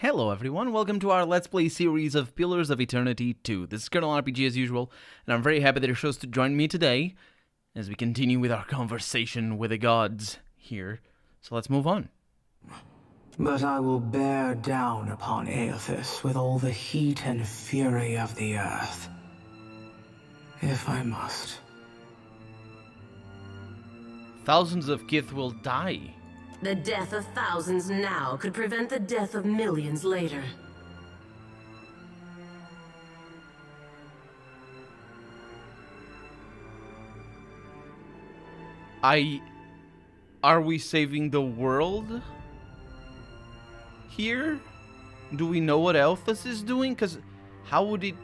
Hello everyone, welcome to our Let's Play series of Pillars of Eternity 2. This is Colonel RPG as usual, and I'm very happy that you're chose to join me today as we continue with our conversation with the gods here. So let's move on. But I will bear down upon Aethys with all the heat and fury of the earth, if I must. Thousands of Kith will die. The death of thousands now could prevent the death of millions later. Are we saving the world here? Do we know what Aethys is doing? Because how would it...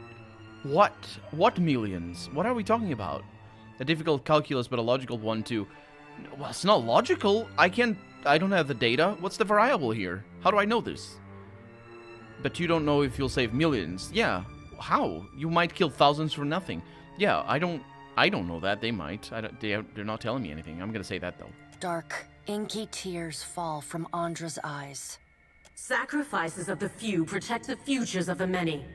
What millions? What are we talking about? A difficult calculus, but a logical one too. Well, it's not logical. I don't have the data. What's the variable here? How do I know this? But you don't know if you'll save millions. Yeah. How? You might kill thousands for nothing. Yeah, I don't know that. They might. They're not telling me anything. I'm gonna say that though. Dark, inky tears fall from Andra's eyes. Sacrifices of the few protect the futures of the many.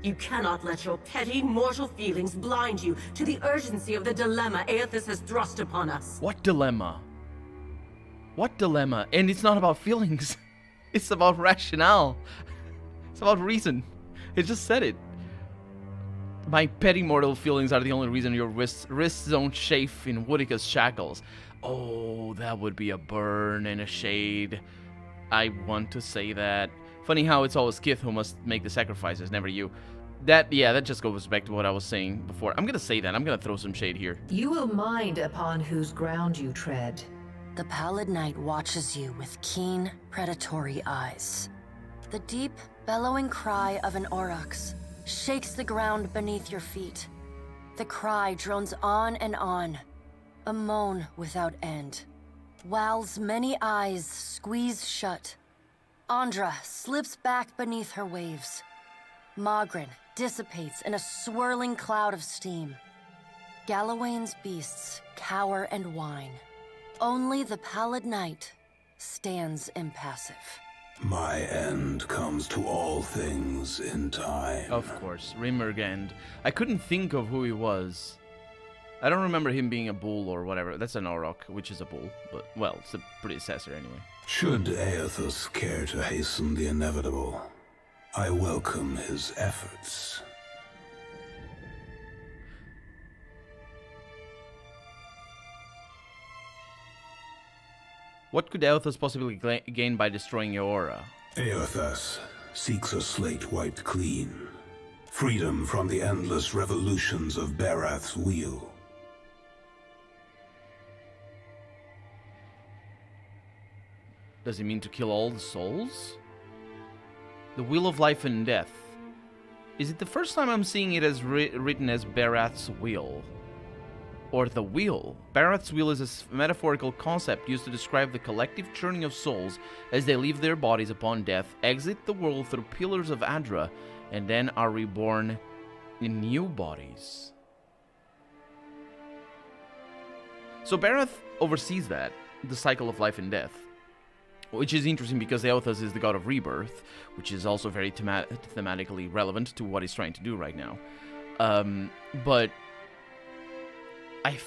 You cannot let your petty mortal feelings blind you to the urgency of the dilemma Aethys has thrust upon us. What dilemma? What dilemma? And it's not about feelings. It's about rationale. It's about reason. It just said it. My petty mortal feelings are the only reason your wrists don't chafe in Woodica's shackles. Oh, that would be a burn and a shade. I want to say that. Funny how it's always Kith who must make the sacrifices, never you. That just goes back to what I was saying before. I'm gonna say that. I'm gonna throw some shade here. You will mind upon whose ground you tread. The pallid night watches you with keen, predatory eyes. The deep, bellowing cry of an aurochs shakes the ground beneath your feet. The cry drones on and on, a moan without end. Wal's many eyes squeeze shut. Andra slips back beneath her waves. Magrin dissipates in a swirling cloud of steam. Galawain's beasts cower and whine. Only the pallid night stands impassive. My end comes to all things in time. Of course, Rimmergand. I couldn't think of who he was. I don't remember him being a bull or whatever. That's an auroch, which is a bull. But, well, it's a predecessor anyway. Should Aethys care to hasten the inevitable, I welcome his efforts. What could Aethys possibly gain by destroying your aura? Aethys seeks a slate wiped clean. Freedom from the endless revolutions of Barath's wheel. Does he mean to kill all the souls? The Wheel of Life and Death. Is it the first time I'm seeing it as written as Barath's Wheel? Or the Wheel? Barath's Wheel is a metaphorical concept used to describe the collective churning of souls as they leave their bodies upon death, exit the world through pillars of Adra, and then are reborn in new bodies. So Barath oversees that, the cycle of life and death. Which is interesting because Aethys is the god of rebirth, which is also very thematically relevant to what he's trying to do right now. But I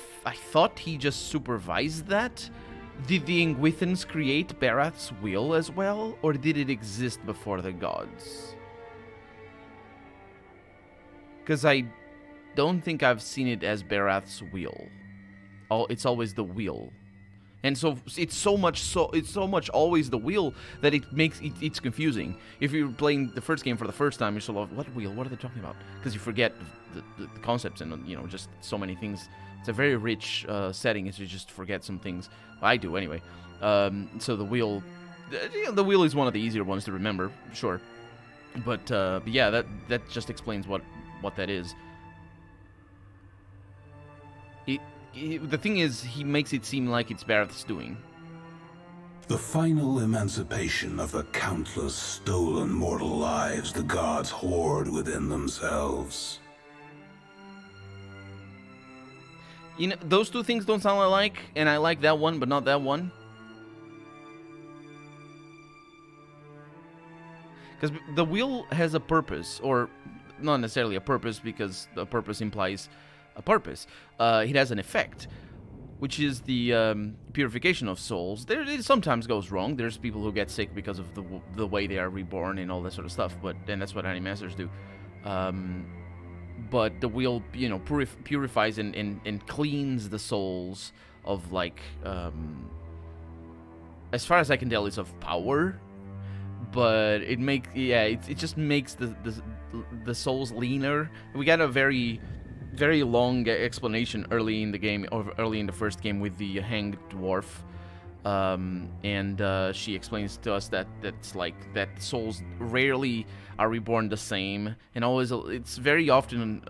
thought he just supervised that. Did the Ingwithans create Barath's will as well, or did it exist before the gods? Because I don't think I've seen it as Barath's will. It's always the wheel. And so it's so much always the wheel that it makes it's confusing. If you're playing the first game for the first time, you're sort of what wheel? What are they talking about? Because you forget the concepts and just so many things. It's a very rich setting. If you just forget some things. I do anyway. So the wheel, the wheel is one of the easier ones to remember, sure. But yeah, that just explains what that is. The thing is, he makes it seem like it's Barath's doing. The final emancipation of the countless stolen mortal lives the gods hoard within themselves. You know, those two things don't sound alike, and I like that one, but not that one. Because the wheel has a purpose, or not necessarily a purpose, because the purpose implies a purpose. It has an effect, which is the purification of souls. It sometimes goes wrong. There's people who get sick because of the way they are reborn and all that sort of stuff. And that's what animasters do. But the wheel, you know, purifies and cleans the souls of, like, as far as I can tell, it's of power. But it just makes the souls leaner. We got a very long explanation early in the game, or early in the first game, with the hanged dwarf, and she explains to us that souls rarely are reborn the same, and always it's very often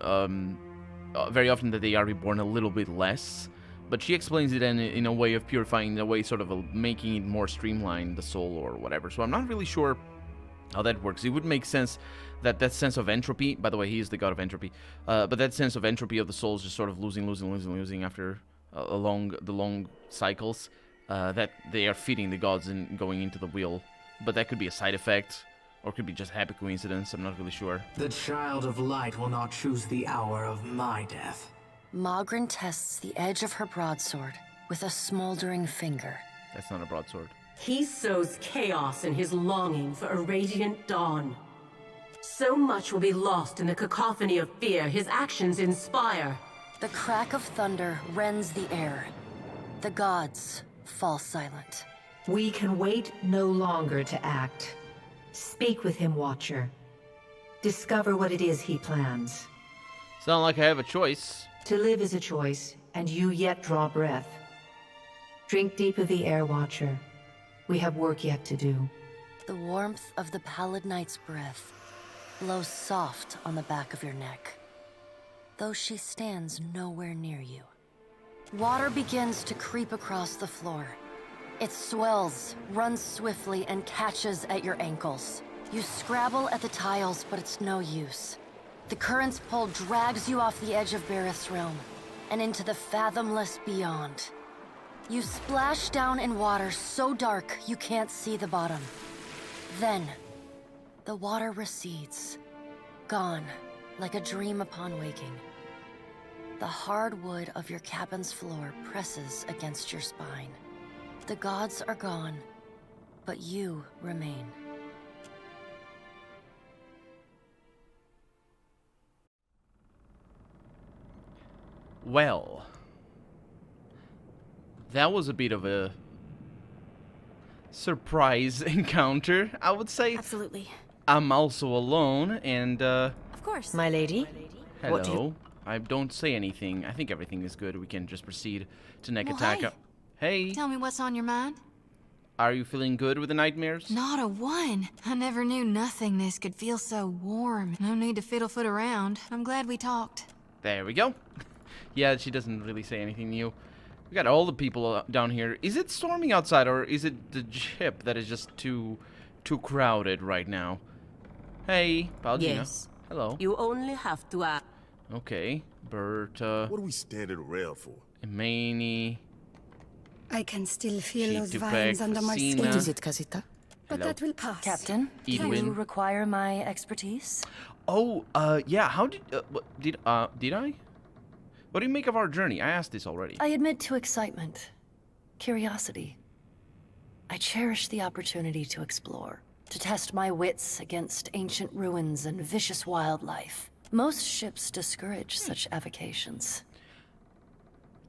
that they are reborn a little bit less. But she explains it in a way of purifying, in a way sort of making it more streamlined, the soul or whatever. So I'm not really sure how that works. It would make sense that sense of entropy, by the way, he is the god of entropy, but that sense of entropy of the souls just sort of losing after the long cycles, that they are feeding the gods and going into the wheel. But that could be a side effect, or it could be just happy coincidence. I'm not really sure. The Child of Light will not choose the hour of my death. Magrin tests the edge of her broadsword with a smoldering finger. That's not a broadsword. He sows chaos in his longing for a radiant dawn. So much will be lost in the cacophony of fear his actions inspire. The crack of thunder rends the air. The gods fall silent. We can wait no longer to act. Speak with him, Watcher. Discover what it is he plans. Sound like I have a choice. To live is a choice, and you yet draw breath. Drink deep of the air, Watcher. We have work yet to do. The warmth of the pallid night's breath blows soft on the back of your neck, though she stands nowhere near you. Water begins to creep across the floor. It swells, runs swiftly, and catches at your ankles. You scrabble at the tiles, but it's no use. The current's pull drags you off the edge of Bareth's realm, and into the fathomless beyond. You splash down in water so dark you can't see the bottom. Then, the water recedes, gone like a dream upon waking. The hard wood of your cabin's floor presses against your spine. The gods are gone, but you remain. Well, that was a bit of a surprise encounter, I would say. Absolutely. I'm also alone, and Of course. My lady? hello. What do you... I don't say anything. I think everything is good. We can just proceed to neck Well, attack. hey. Hey, Tell me what's on your mind. are you feeling good with the nightmares? Not a one. I never knew nothingness could feel so warm. No need to fiddle-foot around. I'm glad we talked. There we go. Yeah, she doesn't really say anything new. We got all the people down here. Is it storming outside, or is it the ship that is just too crowded right now? Hey, Paulina. Yes. Hello. You only have to ask. Okay, Berta, What are we standing around for? Emani. I can still feel those Shitupek, vines under my Fasina. skin. What is it, Casita? But Hello. that will pass. Captain, do you Edwin. require my expertise? Oh, yeah. How did did I? What do you make of our journey? I asked this already. I admit to excitement, curiosity. I cherish the opportunity to explore, to test my wits against ancient ruins and vicious wildlife. Most ships discourage such avocations.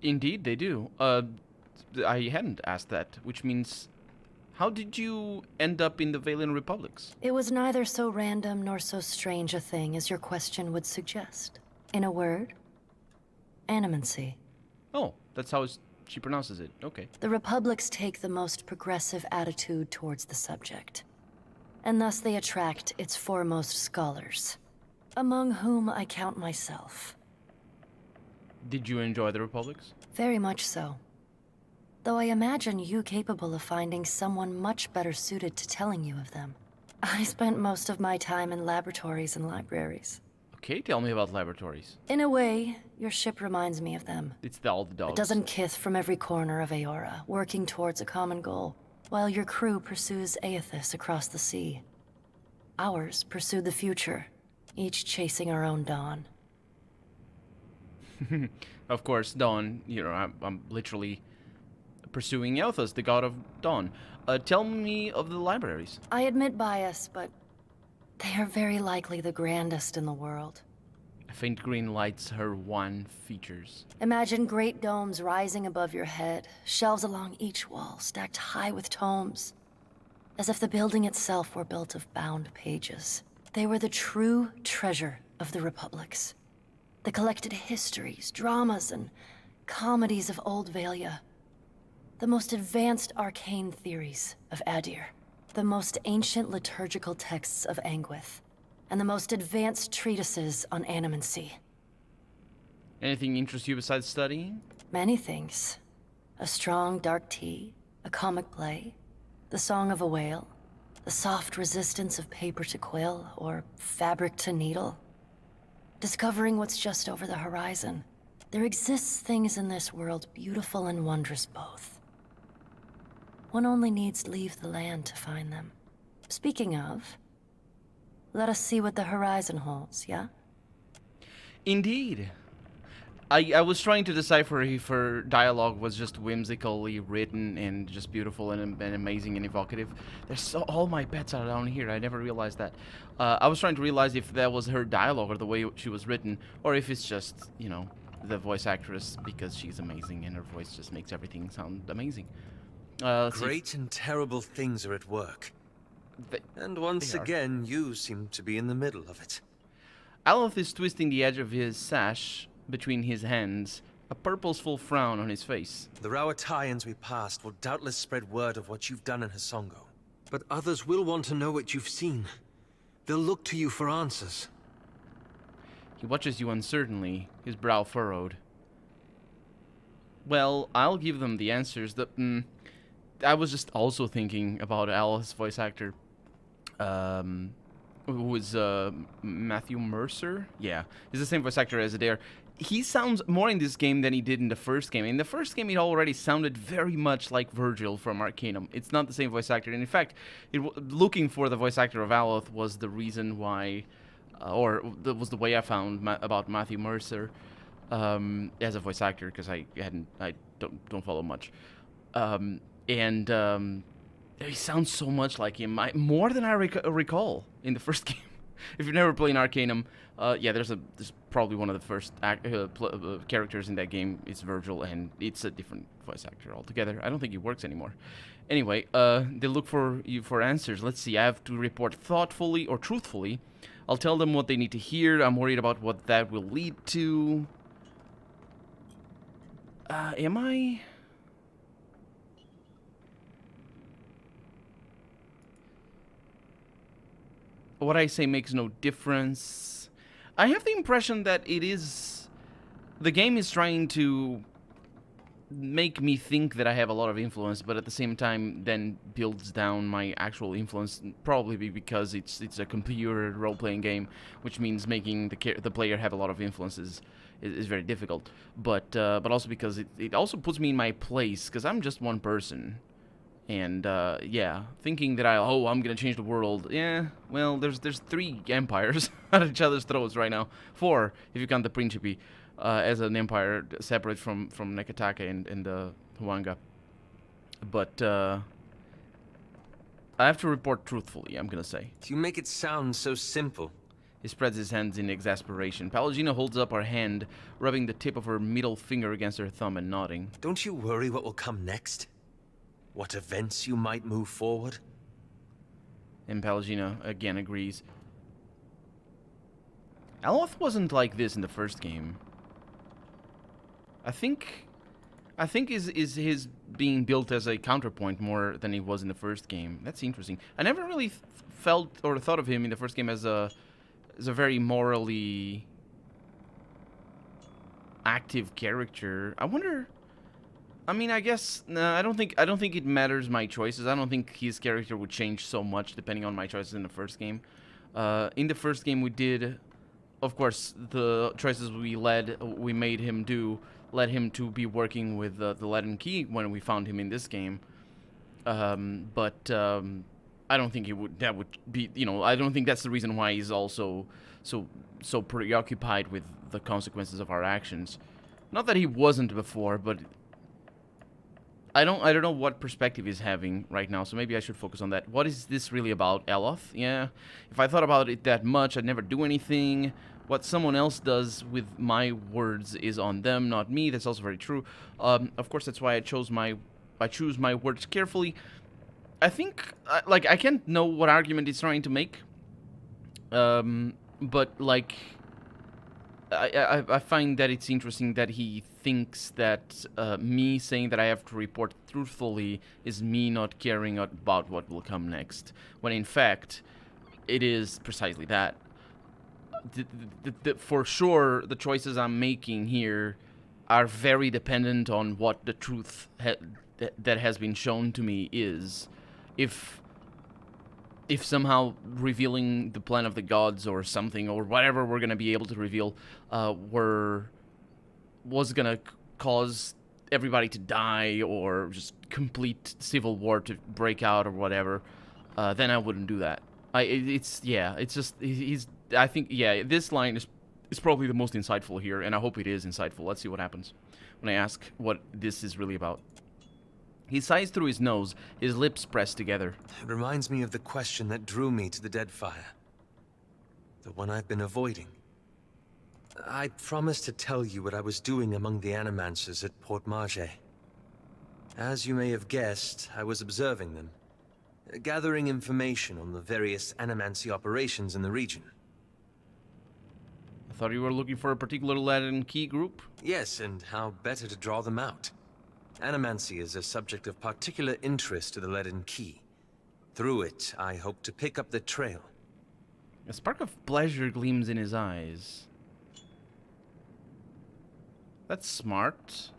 Indeed, they do. I hadn't asked that, which means, how did you end up in the Valian Republics? It was neither so random nor so strange a thing as your question would suggest. In a word, animancy. Oh, that's how she pronounces it. Okay. The Republics take the most progressive attitude towards the subject, and thus they attract its foremost scholars, among whom I count myself. Did you enjoy the Republics? Very much so. Though I imagine you capable of finding someone much better suited to telling you of them. I spent most of my time in laboratories and libraries. Okay, tell me about laboratories. In a way, your ship reminds me of them. It's all the dogs. A dozen kith from every corner of Aora, working towards a common goal, while your crew pursues Aethys across the sea. Ours pursued the future, each chasing our own dawn. Of course, dawn. You know, I'm literally pursuing Elthas, the god of dawn. Tell me of the libraries. I admit bias, but they are very likely the grandest in the world. A faint green lights her wan features. Imagine great domes rising above your head, shelves along each wall, stacked high with tomes. As if the building itself were built of bound pages. They were the true treasure of the republics. The collected histories, dramas, and comedies of Old Valia. The most advanced arcane theories of Adir. The most ancient liturgical texts of Anguith. And the most advanced treatises on animancy. Anything interests you besides studying? Many things. A strong dark tea, a comic play, the song of a whale, the soft resistance of paper to quill or fabric to needle. Discovering what's just over the horizon. There exists things in this world beautiful and wondrous both. One only needs leave the land to find them. Speaking of, let us see what the horizon holds, yeah? Indeed. I was trying to decipher if her dialogue was just whimsically written and just beautiful and amazing and evocative. All my pets are down here. I never realized that. I was trying to realize if that was her dialogue or the way she was written, or if it's just, you know, the voice actress because she's amazing and her voice just makes everything sound amazing. Great and terrible things are at work. And once again, you seem to be in the middle of it. Aloth is twisting the edge of his sash between his hands, a purposeful frown on his face. The Rawatayans we passed will doubtless spread word of what you've done in Hasongo. But others will want to know what you've seen. They'll look to you for answers. He watches you uncertainly, his brow furrowed. Well, I'll give them the answers. I was just also thinking about Aloth's voice actor. Who was Matthew Mercer? Yeah, he's the same voice actor as Adair. He sounds more in this game than he did in the first game. In the first game, it already sounded very much like Virgil from Arcanum. It's not the same voice actor. And in fact, looking for the voice actor of Aloth was the reason why, was the way I found about Matthew Mercer as a voice actor, because I don't follow much. He sounds so much like him, more than I recall in the first game. If you've never played Arcanum, yeah, there's probably one of the first characters in that game. It's Virgil, and it's a different voice actor altogether. I don't think he works anymore. Anyway, they look for you for answers. Let's see. I have to report thoughtfully or truthfully. I'll tell them what they need to hear. I'm worried about what that will lead to. Am I? What I say makes no difference. I have the impression that the game is trying to make me think that I have a lot of influence, but at the same time then builds down my actual influence, probably because it's a computer role-playing game, which means making the player have a lot of influences is very difficult. But also because it also puts me in my place, because I'm just one person. And, yeah, thinking that I'm gonna change the world. Yeah, well, there's 3 empires at each other's throats right now. 4, if you count the Principe, as an empire separate from Nekataka and the Huanga. But, I have to report truthfully, I'm gonna say. You make it sound so simple. He spreads his hands in exasperation. Pallegina holds up her hand, rubbing the tip of her middle finger against her thumb and nodding. Don't you worry what will come next? What events you might move forward? And Pallegina again agrees. Aloth wasn't like this in the first game. I think is his being built as a counterpoint more than he was in the first game. That's interesting. I never really felt or thought of him in the first game as a very morally active character. I wonder. I mean, I guess I don't think it matters my choices. I don't think his character would change so much depending on my choices in the first game. In the first game, we did, of course, the choices we made him do led him to be working with the Latin key when we found him in this game. But I don't think that would be, you know, I don't think that's the reason why he's also so preoccupied with the consequences of our actions. Not that he wasn't before, but I don't know what perspective he's having right now, so maybe I should focus on that. What is this really about, Eloth? Yeah, if I thought about it that much, I'd never do anything. What someone else does with my words is on them, not me. That's also very true. Of course, that's why I choose my words carefully. I think, like, I can't know what argument he's trying to make. But, like, I find that it's interesting that he thinks that me saying that I have to report truthfully is me not caring about what will come next, when in fact, it is precisely that. For sure, the choices I'm making here are very dependent on what the truth that has been shown to me is. If somehow revealing the plan of the gods or something, or whatever we're going to be able to reveal, was going to cause everybody to die or just complete civil war to break out or whatever, then I wouldn't do that. I think, this line is probably the most insightful here, and I hope it is insightful. Let's see what happens when I ask what this is really about. He sighs through his nose, his lips pressed together. It reminds me of the question that drew me to the Deadfire. The one I've been avoiding. I promised to tell you what I was doing among the Animancers at Port Marge. As you may have guessed, I was observing them, gathering information on the various Animancy operations in the region. I thought you were looking for a particular Latin key group? Yes, and how better to draw them out. Animancy is a subject of particular interest to the Leaden Key. Through it, I hope to pick up the trail. A spark of pleasure gleams in his eyes. That's smart.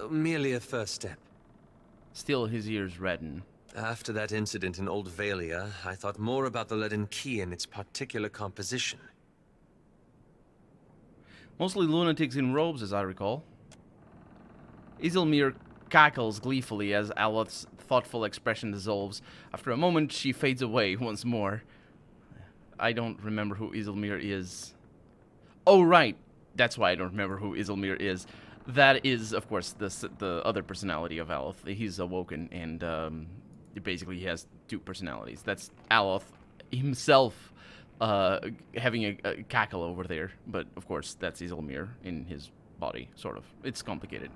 Merely a first step. Still, his ears redden. After that incident in Old Valia, I thought more about the Leaden Key and its particular composition. Mostly lunatics in robes, as I recall. Isilmir cackles gleefully as Aloth's thoughtful expression dissolves. After a moment, she fades away once more. I don't remember who Isilmir is. Oh, right. That's why I don't remember who Isilmir is. That is, of course, the other personality of Aloth. He's awoken, and basically he has two personalities. That's Aloth himself having a cackle over there. But, of course, that's Isilmir in his body, sort of. It's complicated.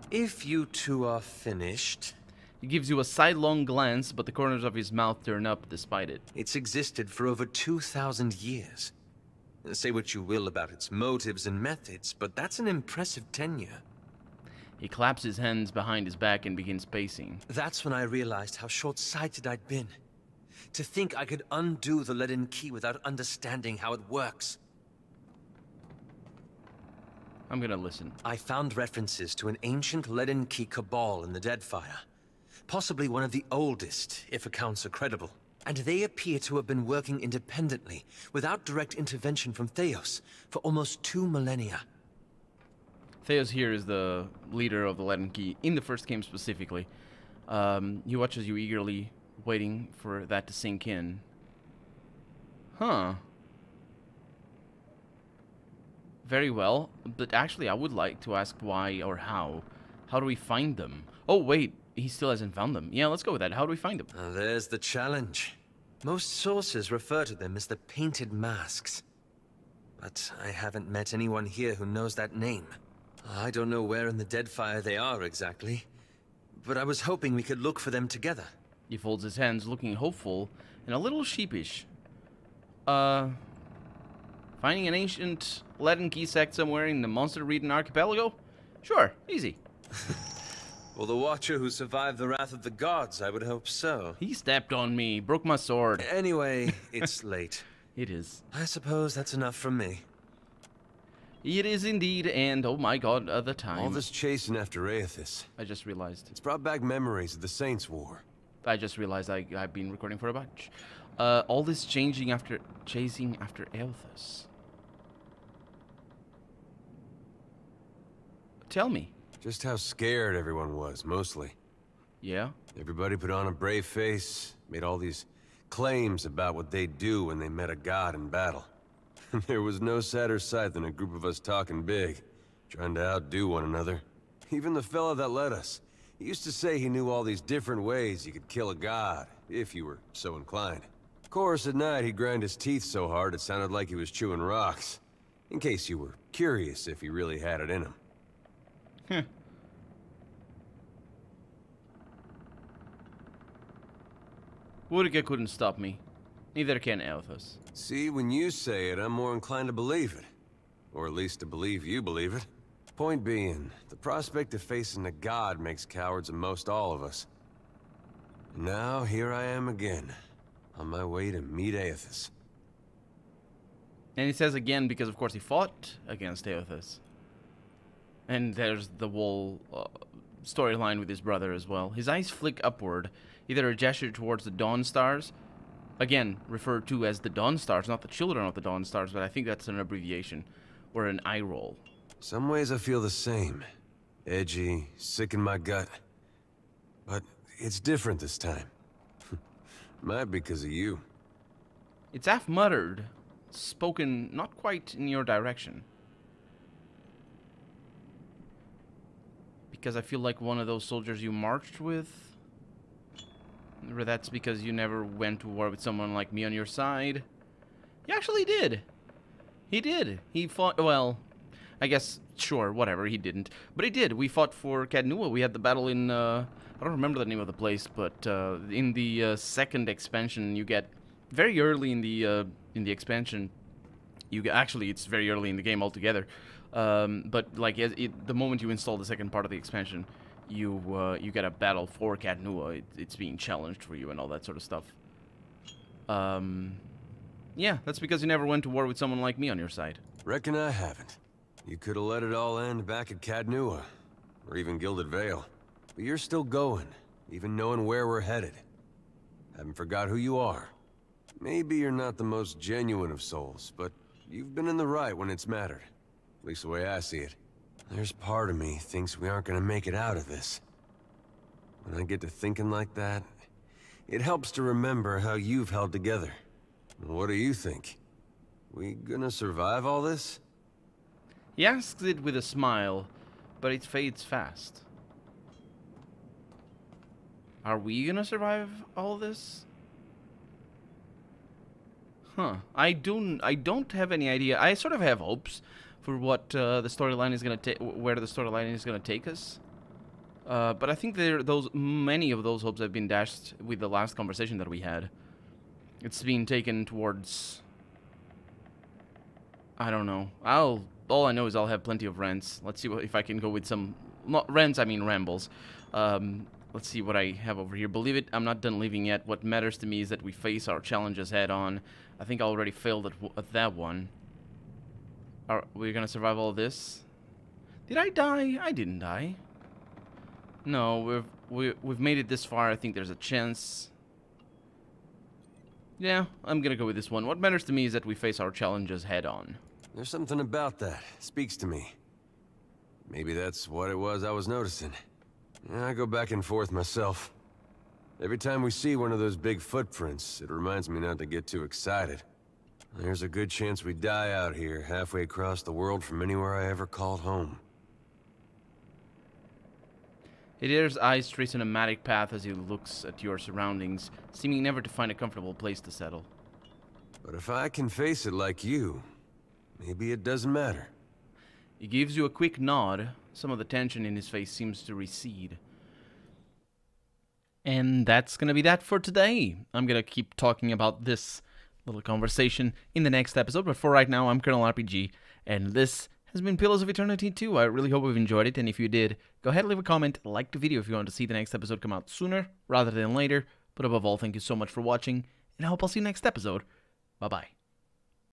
If you two are finished... He gives you a sidelong glance, but the corners of his mouth turn up despite it. It's existed for over 2,000 years. Say what you will about its motives and methods, but that's an impressive tenure. He claps his hands behind his back and begins pacing. That's when I realized how short-sighted I'd been. To think I could undo the Leaden Key without understanding how it works. I'm gonna listen. I found references to an ancient Leaden Key cabal in the Deadfire. Possibly one of the oldest, if accounts are credible. And they appear to have been working independently, without direct intervention from Theos, for almost 2 millennia. Theos here is the leader of the Leaden Key, in the first game specifically. He watches you eagerly, waiting for that to sink in. Huh. Very well, but actually I would like to ask why or how. How do we find them? Oh wait, he still hasn't found them. Yeah, let's go with that. How do we find them? There's the challenge. Most sources refer to them as the Painted Masks. But I haven't met anyone here who knows that name. I don't know where in the Deadfire they are exactly, but I was hoping we could look for them together. He folds his hands, looking hopeful and a little sheepish. Finding an ancient Leaden Key sect somewhere in the Monster-Ridden Archipelago? Sure, easy. Well, the Watcher who survived the wrath of the gods, I would hope so. He stepped on me, broke my sword. Anyway, it's late. It is. I suppose that's enough from me. It is indeed, and oh my god, the time. All this chasing after Aethys. I just realized. It's brought back memories of the Saints' War. I just realized I've been recording for a bunch. All this chasing after Aethys. Tell me. Just how scared everyone was, mostly. Yeah? Everybody put on a brave face, made all these claims about what they'd do when they met a god in battle. There was no sadder sight than a group of us talking big, trying to outdo one another. Even the fella that led us, he used to say he knew all these different ways you could kill a god, if you were so inclined. Of course, at night he'd grind his teeth so hard it sounded like he was chewing rocks. In case you were curious if he really had it in him. Woodica couldn't stop me. Neither can Aethys. See, when you say it, I'm more inclined to believe it. Or at least to believe you believe it. Point being, the prospect of facing a god makes cowards of most all of us. Now, here I am again, on my way to meet Aethys. And he says again because, of course, he fought against Aethys. And there's the whole storyline with his brother as well. His eyes flick upward, either a gesture towards the Dawn Stars, again, referred to as the Dawn Stars, not the children of the Dawn Stars, but I think that's an abbreviation, or an eye roll. Some ways I feel the same. Edgy, sick in my gut. But it's different this time. Might be because of you. It's half muttered, spoken not quite in your direction. Because I feel like one of those soldiers you marched with. Or that's because you never went to war with someone like me on your side. He actually did. He did. He fought, well, I guess, sure, whatever, he didn't. But he did. We fought for Cadnua. We had the battle in, I don't remember the name of the place, but in the second expansion, you get, very early in the expansion, you get, actually, it's very early in the game altogether. But, like, the moment you install the second part of the expansion, you get a battle for Cadnua. It's being challenged for you and all that sort of stuff. Yeah, that's because you never went to war with someone like me on your side. Reckon I haven't. You could have let it all end back at Cadnua, or even Gilded Vale. But you're still going, even knowing where we're headed. Haven't forgot who you are. Maybe you're not the most genuine of souls, but you've been in the right when it's mattered. At least the way I see it. There's part of me thinks we aren't gonna make it out of this. When I get to thinking like that, it helps to remember how you've held together. What do you think? We gonna survive all this? He asks it with a smile, but it fades fast. Are we gonna survive all this? Huh. I don't have any idea. I sort of have hopes for what the storyline is gonna take, where the storyline is gonna take us. But I think many of those hopes have been dashed with the last conversation that we had. It's been taken towards, I don't know. All I know is I'll have plenty of rants. Let's see if I can go with some, not rants, I mean rambles. Let's see what I have over here. Believe it, I'm not done living yet. What matters to me is that we face our challenges head on. I think I already failed at that one. Are we gonna survive all this? Did I die? I didn't die. No, we've made it this far. I think there's a chance. Yeah, I'm gonna go with this one. What matters to me is that we face our challenges head on. There's something about that. Speaks to me. Maybe that's what it was I was noticing. Yeah, I go back and forth myself. Every time we see one of those big footprints, it reminds me not to get too excited. There's a good chance we die out here, halfway across the world from anywhere I ever called home. Hideir's eyes trace a nomadic path as he looks at your surroundings, seeming never to find a comfortable place to settle. But if I can face it like you, maybe it doesn't matter. He gives you a quick nod. Some of the tension in his face seems to recede. And that's gonna be that for today. I'm gonna keep talking about this little conversation in the next episode, but for right now, I'm Colonel RPG, and this has been Pillars of Eternity 2. I really hope you've enjoyed it, and if you did, go ahead and leave a comment, like the video if you want to see the next episode come out sooner rather than later. But above all, thank you so much for watching, and I hope I'll see you next episode. Bye-bye.